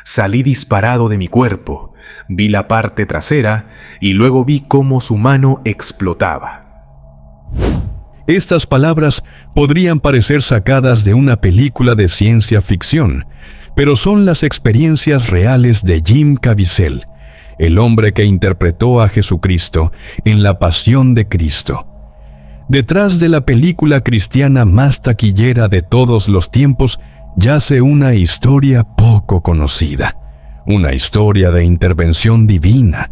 Salí disparado de mi cuerpo, vi la parte trasera y luego vi cómo su mano explotaba. Estas palabras podrían parecer sacadas de una película de ciencia ficción, pero son las experiencias reales de Jim Caviezel, el hombre que interpretó a Jesucristo en La Pasión de Cristo. Detrás de la película cristiana más taquillera de todos los tiempos yace una historia poco conocida, una historia de intervención divina,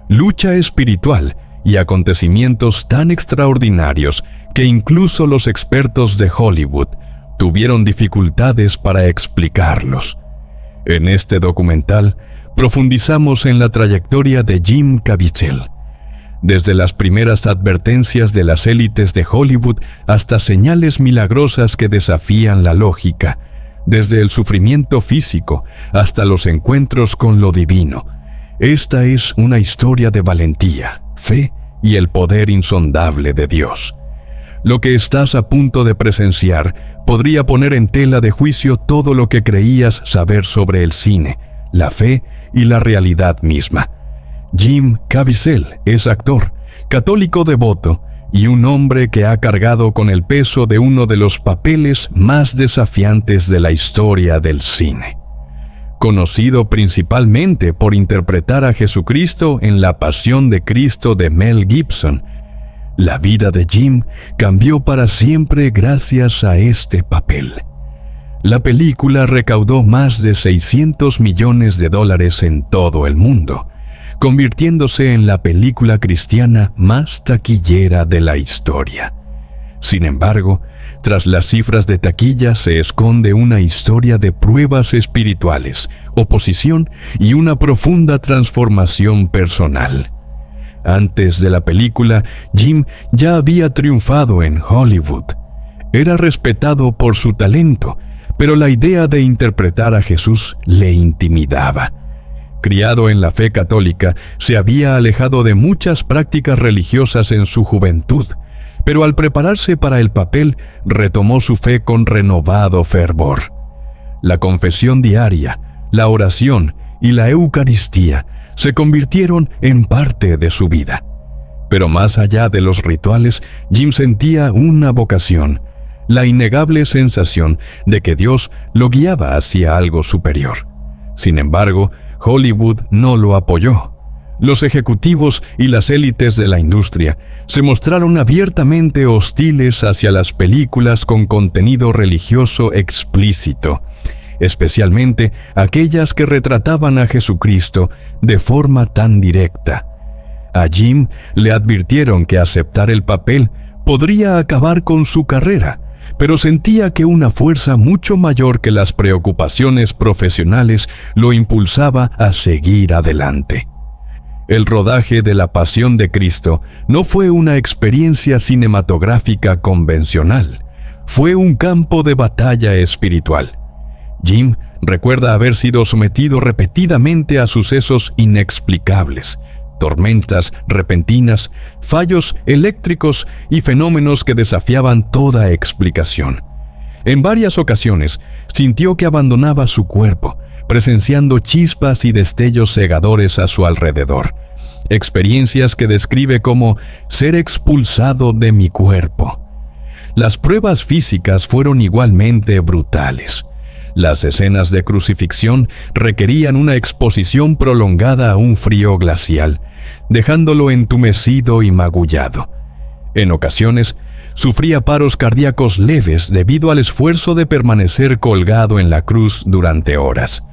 lucha espiritual y acontecimientos tan extraordinarios que incluso los expertos de Hollywood tuvieron dificultades para explicarlos. En este documental profundizamos en la trayectoria de Jim Caviezel, desde las primeras advertencias de las élites de Hollywood hasta señales milagrosas que desafían la lógica, desde el sufrimiento físico hasta los encuentros con lo divino. Esta es una historia de valentía, fe y el poder insondable de Dios. Lo que estás a punto de presenciar podría poner en tela de juicio todo lo que creías saber sobre el cine, la fe y la realidad misma. Jim Caviezel es actor, católico devoto y un hombre que ha cargado con el peso de uno de los papeles más desafiantes de la historia del cine. Conocido principalmente por interpretar a Jesucristo en La Pasión de Cristo de Mel Gibson, la vida de Jim cambió para siempre gracias a este papel. La película recaudó más de $600 millones en todo el mundo, convirtiéndose en la película cristiana más taquillera de la historia. Sin embargo, tras las cifras de taquilla se esconde una historia de pruebas espirituales, oposición y una profunda transformación personal. Antes de la película, Jim ya había triunfado en Hollywood. Era respetado por su talento, pero la idea de interpretar a Jesús le intimidaba. Criado en la fe católica, se había alejado de muchas prácticas religiosas en su juventud, pero al prepararse para el papel, retomó su fe con renovado fervor. La confesión diaria, la oración y la Eucaristía se convirtieron en parte de su vida. Pero más allá de los rituales, Jim sentía una vocación, la innegable sensación de que Dios lo guiaba hacia algo superior. Sin embargo, Hollywood no lo apoyó. Los ejecutivos y las élites de la industria se mostraron abiertamente hostiles hacia las películas con contenido religioso explícito, especialmente aquellas que retrataban a Jesucristo de forma tan directa. A Jim le advirtieron que aceptar el papel podría acabar con su carrera, pero sentía que una fuerza mucho mayor que las preocupaciones profesionales lo impulsaba a seguir adelante. El rodaje de La Pasión de Cristo no fue una experiencia cinematográfica convencional, fue un campo de batalla espiritual. Jim recuerda haber sido sometido repetidamente a sucesos inexplicables, tormentas repentinas, fallos eléctricos y fenómenos que desafiaban toda explicación. En varias ocasiones sintió que abandonaba su cuerpo, presenciando chispas y destellos cegadores a su alrededor, experiencias que describe como ser expulsado de mi cuerpo. Las pruebas físicas fueron igualmente brutales. Las escenas de crucifixión requerían una exposición prolongada a un frío glacial, dejándolo entumecido y magullado. En ocasiones, sufría paros cardíacos leves debido al esfuerzo de permanecer colgado en la cruz durante horas.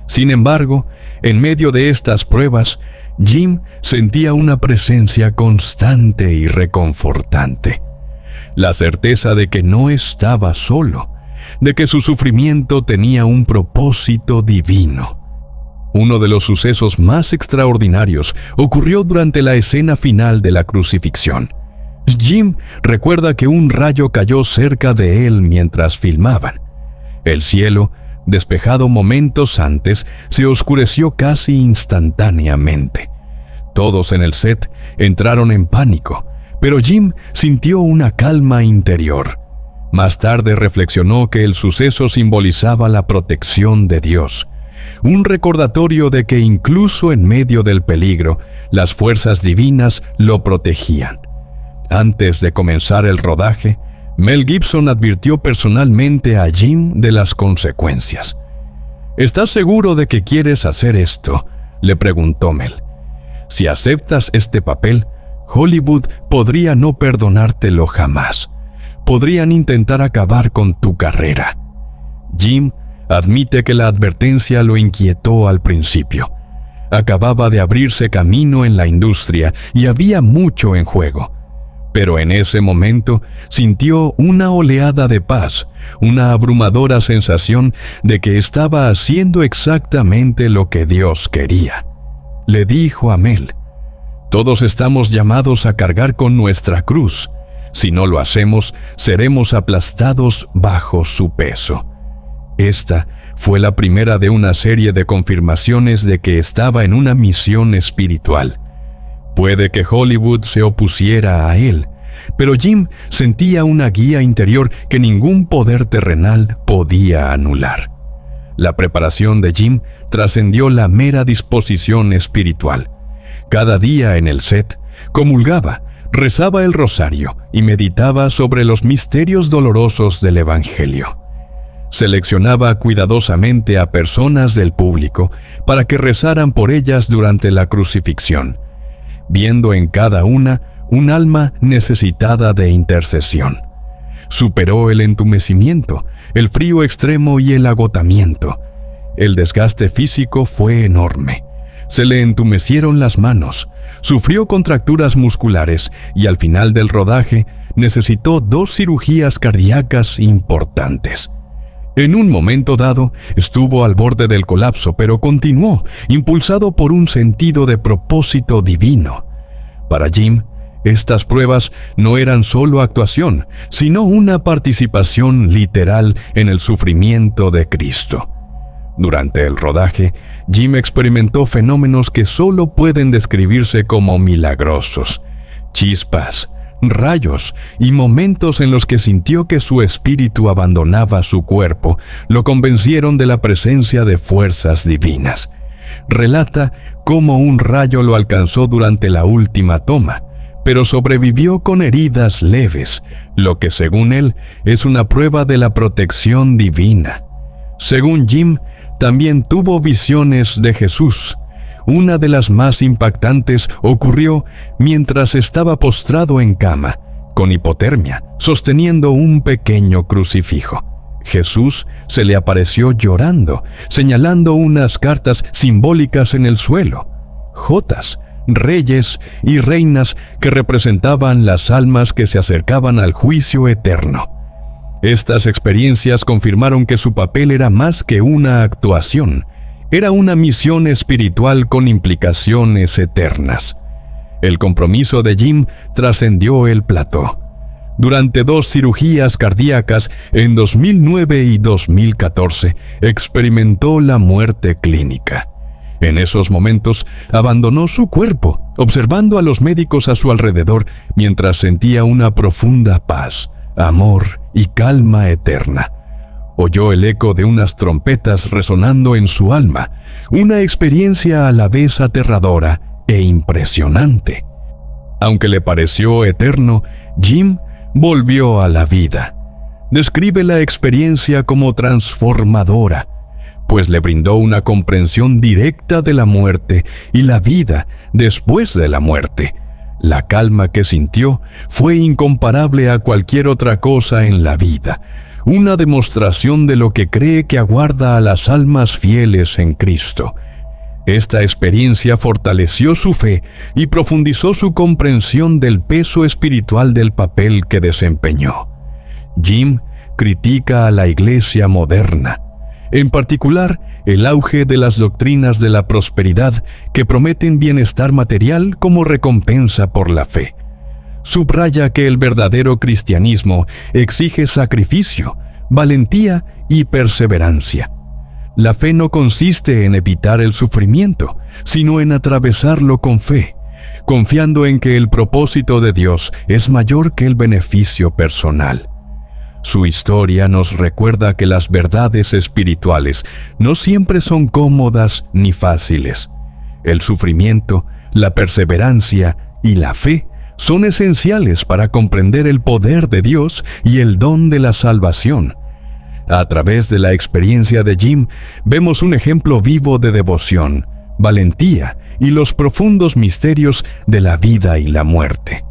Sin embargo, en medio de estas pruebas, Jim sentía una presencia constante y reconfortante. La certeza de que no estaba solo, de que su sufrimiento tenía un propósito divino. Uno de los sucesos más extraordinarios ocurrió durante la escena final de la crucifixión. Jim recuerda que un rayo cayó cerca de él mientras filmaban. El cielo, despejado momentos antes, se oscureció casi instantáneamente. Todos en el set entraron en pánico, pero Jim sintió una calma interior. Más tarde reflexionó que el suceso simbolizaba la protección de Dios, un recordatorio de que incluso en medio del peligro, las fuerzas divinas lo protegían. Antes de comenzar el rodaje, Mel Gibson advirtió personalmente a Jim de las consecuencias. ¿Estás seguro de que quieres hacer esto?, le preguntó Mel. Si aceptas este papel, Hollywood podría no perdonártelo jamás. Podrían intentar acabar con tu carrera. Jim admite que la advertencia lo inquietó al principio. Acababa de abrirse camino en la industria y había mucho en juego. Pero en ese momento sintió una oleada de paz, una abrumadora sensación de que estaba haciendo exactamente lo que Dios quería. Le dijo a Mel: todos estamos llamados a cargar con nuestra cruz. Si no lo hacemos, seremos aplastados bajo su peso. Esta fue la primera de una serie de confirmaciones de que estaba en una misión espiritual. Puede que Hollywood se opusiera a él, pero Jim sentía una guía interior que ningún poder terrenal podía anular. La preparación de Jim trascendió la mera disposición espiritual. Cada día en el set, comulgaba, rezaba el rosario y meditaba sobre los misterios dolorosos del Evangelio. Seleccionaba cuidadosamente a personas del público para que rezaran por ellas durante la crucifixión, viendo en cada una un alma necesitada de intercesión. Superó el entumecimiento, el frío extremo y el agotamiento. El desgaste físico fue enorme. Se le entumecieron las manos, sufrió contracturas musculares y al final del rodaje necesitó 2 cirugías cardíacas importantes. En un momento dado estuvo al borde del colapso, pero continuó, impulsado por un sentido de propósito divino. Para Jim, estas pruebas no eran solo actuación, sino una participación literal en el sufrimiento de Cristo. Durante el rodaje, Jim experimentó fenómenos que solo pueden describirse como milagrosos. Chispas, rayos y momentos en los que sintió que su espíritu abandonaba su cuerpo lo convencieron de la presencia de fuerzas divinas. Relata cómo un rayo lo alcanzó durante la última toma, pero sobrevivió con heridas leves, lo que según él es una prueba de la protección divina. Según Jim, también tuvo visiones de Jesús. Una de las más impactantes ocurrió mientras estaba postrado en cama, con hipotermia, sosteniendo un pequeño crucifijo. Jesús se le apareció llorando, señalando unas cartas simbólicas en el suelo, jotas, reyes y reinas que representaban las almas que se acercaban al juicio eterno. Estas experiencias confirmaron que su papel era más que una actuación, era una misión espiritual con implicaciones eternas. El compromiso de Jim trascendió el plató. Durante 2 cirugías cardíacas en 2009 y 2014, experimentó la muerte clínica. En esos momentos, abandonó su cuerpo, observando a los médicos a su alrededor mientras sentía una profunda paz, amor y calma eterna. Oyó el eco de unas trompetas resonando en su alma, una experiencia a la vez aterradora e impresionante. Aunque le pareció eterno, Jim volvió a la vida. Describe la experiencia como transformadora, pues le brindó una comprensión directa de la muerte y la vida después de la muerte. La calma que sintió fue incomparable a cualquier otra cosa en la vida, una demostración de lo que cree que aguarda a las almas fieles en Cristo. Esta experiencia fortaleció su fe y profundizó su comprensión del peso espiritual del papel que desempeñó. Jim critica a la Iglesia moderna, en particular el auge de las doctrinas de la prosperidad que prometen bienestar material como recompensa por la fe. Subraya que el verdadero cristianismo exige sacrificio, valentía y perseverancia. La fe no consiste en evitar el sufrimiento, sino en atravesarlo con fe, confiando en que el propósito de Dios es mayor que el beneficio personal. Su historia nos recuerda que las verdades espirituales no siempre son cómodas ni fáciles. El sufrimiento, la perseverancia y la fe son esenciales para comprender el poder de Dios y el don de la salvación. A través de la experiencia de Jim, vemos un ejemplo vivo de devoción, valentía y los profundos misterios de la vida y la muerte.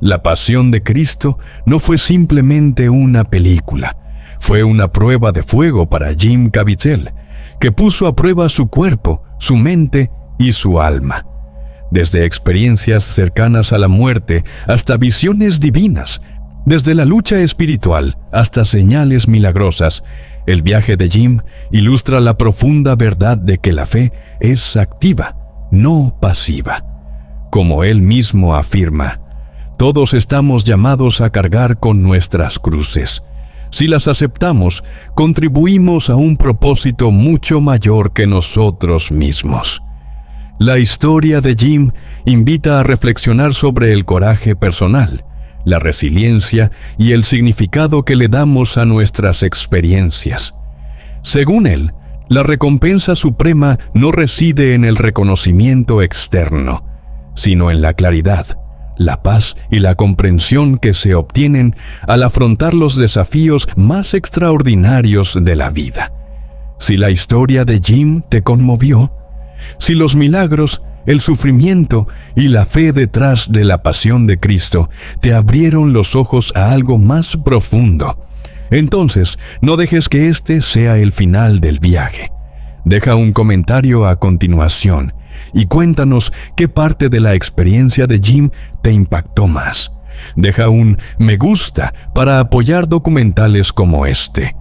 La pasión de Cristo no fue simplemente una película, fue una prueba de fuego para Jim Caviezel, que puso a prueba su cuerpo, su mente y su alma. Desde experiencias cercanas a la muerte hasta visiones divinas, desde la lucha espiritual hasta señales milagrosas, el viaje de Jim ilustra la profunda verdad de que la fe es activa, no pasiva. Como él mismo afirma, todos estamos llamados a cargar con nuestras cruces. Si las aceptamos, contribuimos a un propósito mucho mayor que nosotros mismos. La historia de Jim invita a reflexionar sobre el coraje personal, la resiliencia y el significado que le damos a nuestras experiencias. Según él, la recompensa suprema no reside en el reconocimiento externo, sino en la claridad, la paz y la comprensión que se obtienen al afrontar los desafíos más extraordinarios de la vida. Si la historia de Jim te conmovió, si los milagros, el sufrimiento y la fe detrás de la pasión de Cristo te abrieron los ojos a algo más profundo, entonces no dejes que este sea el final del viaje. Deja un comentario a continuación y cuéntanos qué parte de la experiencia de Jim te impactó más. Deja un me gusta para apoyar documentales como este.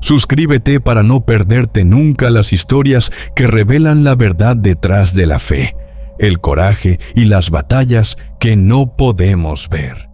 Suscríbete para no perderte nunca las historias que revelan la verdad detrás de la fe, el coraje y las batallas que no podemos ver.